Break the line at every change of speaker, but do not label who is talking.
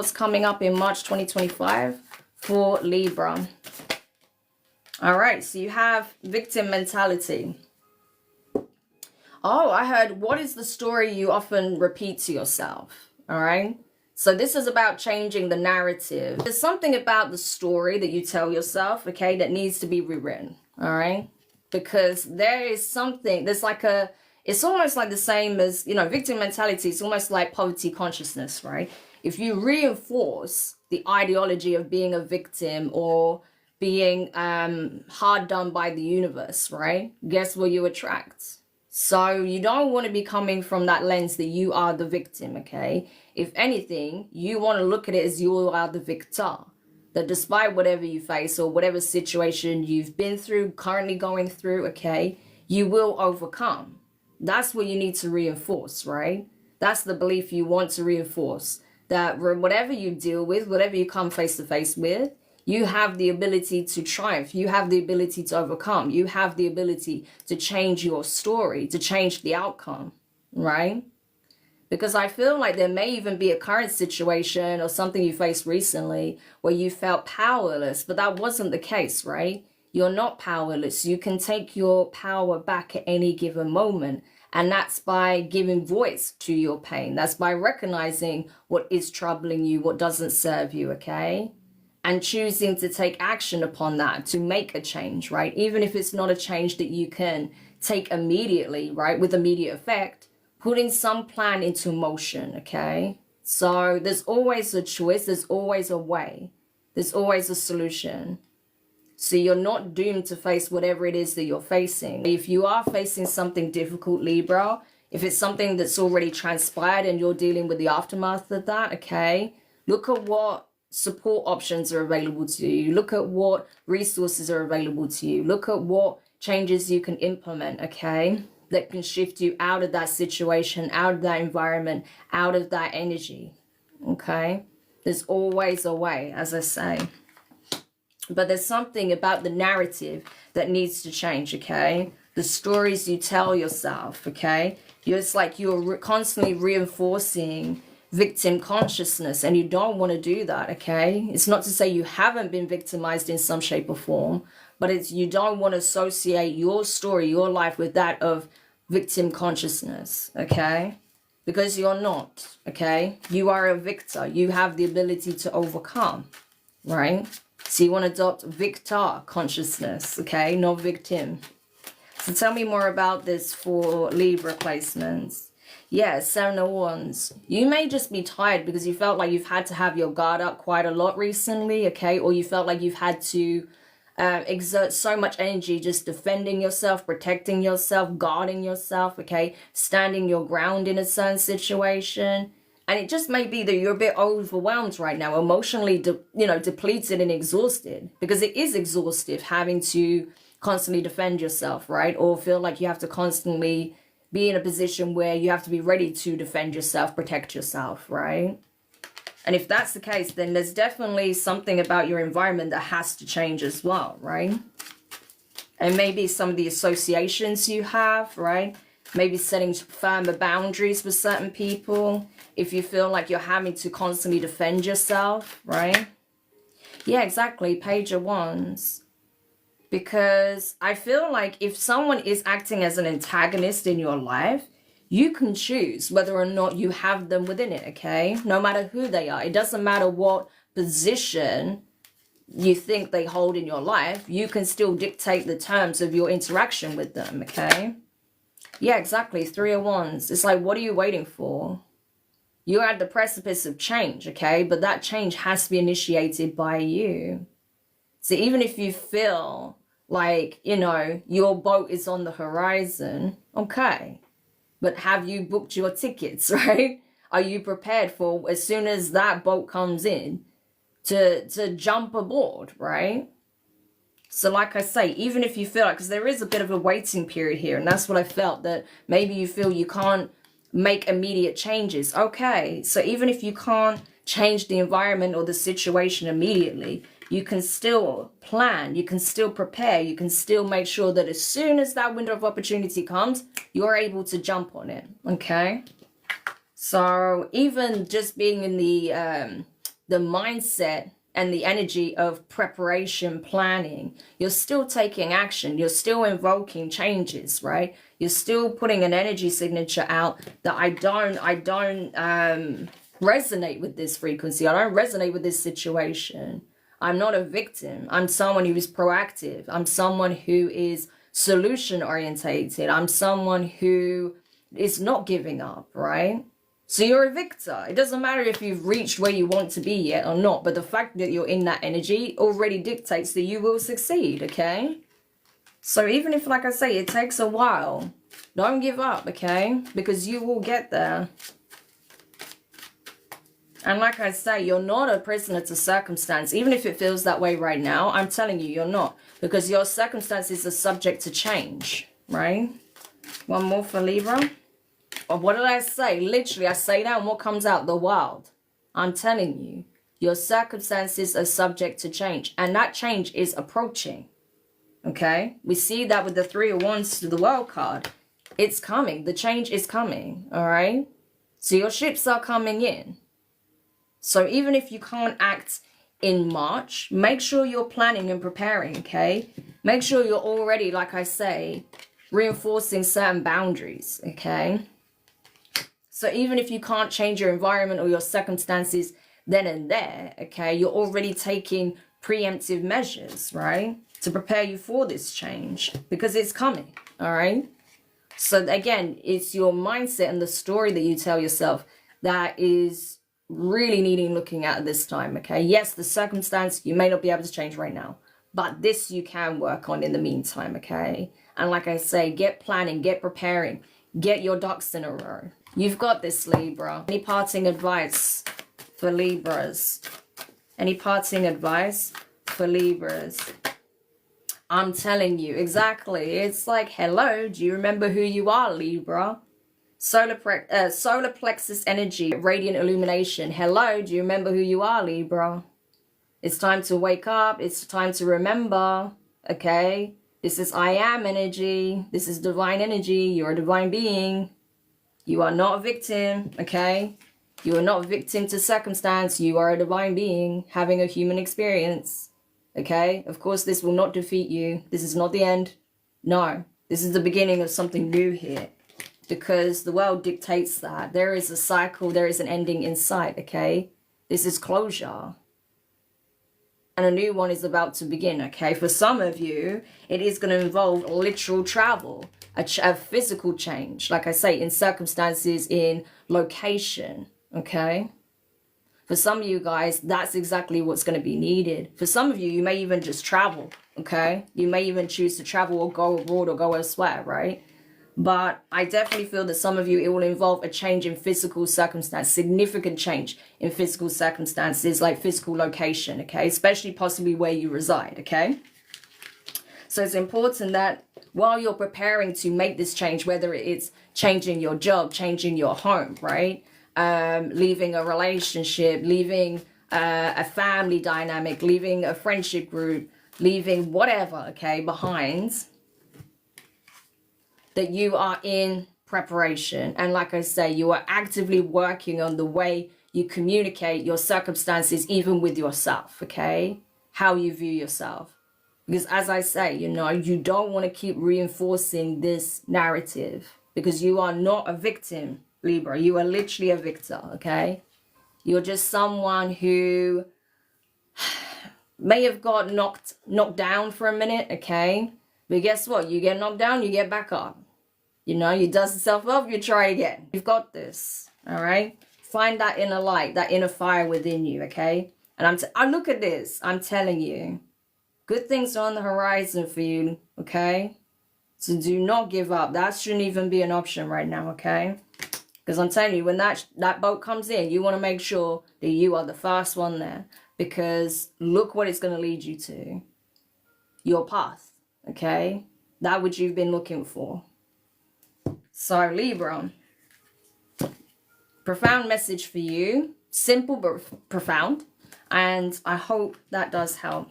What's coming up in March 2025 for Libra? All right, so you have victim mentality. Oh, I heard, what is the story you often repeat to yourself? All right. So this is about changing the narrative. There's something about the story that you tell yourself, okay, that needs to be rewritten. All right. Because there is something, there's like a, it's almost like the same as, you know, victim mentality. It's almost like poverty consciousness, right? If you reinforce the ideology of being a victim or being hard done by the universe, right? Guess what you attract? So you don't want to be coming from that lens that you are the victim, okay? If anything, you want to look at it as you are the victor. That despite whatever you face or whatever situation you've been through, currently going through, okay, you will overcome. That's what you need to reinforce, right? That's the belief you want to reinforce. That whatever you deal with, whatever you come face to face with, you have the ability to triumph. You have the ability to overcome. You have the ability to change your story, to change the outcome, right? Because I feel like there may even be a current situation or something you faced recently where you felt powerless, but that wasn't the case, right? You're not powerless. You can take your power back at any given moment. And that's by giving voice to your pain. That's by recognizing what is troubling you, what doesn't serve you, okay? And choosing to take action upon that to make a change, right? Even if it's not a change that you can take immediately, right? With immediate effect, putting some plan into motion, okay? So there's always a choice. There's always a way. There's always a solution. So you're not doomed to face whatever it is that you're facing. If you are facing something difficult, Libra, if it's something that's already transpired and you're dealing with the aftermath of that, okay, look at what support options are available to you. Look at what resources are available to you. Look at what changes you can implement, okay, that can shift you out of that situation, out of that environment, out of that energy, okay? There's always a way, as I say. But there's something about the narrative that needs to change, okay? The stories you tell yourself, okay? It's like you're constantly reinforcing victim consciousness, and you don't want to do that, okay? It's not to say you haven't been victimized in some shape or form, but it's you don't want to associate your story, your life with that of victim consciousness, okay? Because you're not, okay? You are a victor. You have the ability to overcome, right? So you want to adopt victor consciousness, okay? Not victim. So tell me more about this for Libra placements. Yeah, 7 of Wands. You may just be tired because you felt like you've had to have your guard up quite a lot recently, okay? Or you felt like you've had to exert so much energy just defending yourself, protecting yourself, guarding yourself, okay? Standing your ground in a certain situation. And it just may be that you're a bit overwhelmed right now, emotionally, depleted and exhausted. Because it is exhaustive having to constantly defend yourself, right? Or feel like you have to constantly be in a position where you have to be ready to defend yourself, protect yourself, right? And if that's the case, then there's definitely something about your environment that has to change as well, right? And maybe some of the associations you have, right? Maybe setting firmer boundaries with certain people. If you feel like you're having to constantly defend yourself, right? Yeah, exactly. Page of Wands. Because I feel like if someone is acting as an antagonist in your life, you can choose whether or not you have them within it, okay? No matter who they are. It doesn't matter what position you think they hold in your life. You can still dictate the terms of your interaction with them, okay? Yeah, exactly. 3 of Wands. It's like, what are you waiting for? You're at the precipice of change, okay? But that change has to be initiated by you. So even if you feel like, your boat is on the horizon, okay. But have you booked your tickets, right? Are you prepared for, as soon as that boat comes in, to jump aboard, right? So like I say, even if you feel like, because there is a bit of a waiting period here, and that's what I felt, that maybe you feel you can't make immediate changes. Okay, so even if you can't change the environment or the situation immediately, you can still plan, you can still prepare, you can still make sure that as soon as that window of opportunity comes, you're able to jump on it, okay? So even just being in the the mindset and the energy of preparation, planning. You're still taking action. You're still invoking changes, right? You're still putting an energy signature out that I don't resonate with this frequency. I don't resonate with this situation. I'm not a victim. I'm someone who is proactive. I'm someone who is solution orientated. I'm someone who is not giving up, right? So you're a victor. It doesn't matter if you've reached where you want to be yet or not, but the fact that you're in that energy already dictates that you will succeed, okay? So even if, like I say, it takes a while, don't give up, okay? Because you will get there. And like I say, you're not a prisoner to circumstance. Even if it feels that way right now, I'm telling you, you're not. Because your circumstances are subject to change, right? One more for Libra. Or what did I say? Literally, I say that and what comes out? The wild. I'm telling you, your circumstances are subject to change. And that change is approaching. Okay? We see that with the 3 of Wands to the World card. It's coming. The change is coming. All right? So your ships are coming in. So even if you can't act in March, make sure you're planning and preparing, okay? Make sure you're already, like I say, reinforcing certain boundaries, okay? So even if you can't change your environment or your circumstances then and there, okay, you're already taking preemptive measures, right? To prepare you for this change because it's coming, all right? So again, it's your mindset and the story that you tell yourself that is really needing looking at this time, okay? Yes, the circumstance you may not be able to change right now, but this you can work on in the meantime, okay? And like I say, get planning, get preparing, get your ducks in a row. You've got this, Libra. Any parting advice for Libras? Any parting advice for Libras? I'm telling you, exactly. It's like, hello, do you remember who you are, Libra? Solar plexus energy, radiant illumination. Hello, do you remember who you are, Libra? It's time to wake up. It's time to remember, okay? This is I am energy. This is divine energy. You're a divine being. You are not a victim, okay? You are not a victim to circumstance. You are a divine being having a human experience, okay? Of course, this will not defeat you. This is not the end. No, this is the beginning of something new here because the world dictates that. There is a cycle. There is an ending in sight, okay? This is closure. And a new one is about to begin, okay? For some of you, it is going to involve literal travel, a physical change, like I say, in circumstances, in location, okay? For some of you guys, that's exactly what's going to be needed. For some of you, you may even just travel, okay? You may even choose to travel or go abroad or go elsewhere, right? But I definitely feel that some of you, it will involve a change in physical circumstance, significant change in physical circumstances, like physical location, okay? Especially possibly where you reside, okay? So it's important that while you're preparing to make this change, whether it's changing your job, changing your home, right? Leaving a relationship, leaving a family dynamic, leaving a friendship group, leaving whatever, okay, behind, that you are in preparation. And like I say, you are actively working on the way you communicate your circumstances, even with yourself, okay? How you view yourself. Because as I say, you know, you don't want to keep reinforcing this narrative because you are not a victim, Libra. You are literally a victor, okay? You're just someone who may have got knocked down for a minute, okay? But guess what? You get knocked down, you get back up. You know, you dust yourself off, you try again. You've got this, all right? Find that inner light, that inner fire within you, okay? And I look at this, I'm telling you. Good things are on the horizon for you, okay? So do not give up. That shouldn't even be an option right now, okay? Because I'm telling you, when that boat comes in, you want to make sure that you are the first one there. Because look what it's going to lead you to. Your path, okay? That which you've been looking for. So Libra, profound message for you. Simple but profound. And I hope that does help.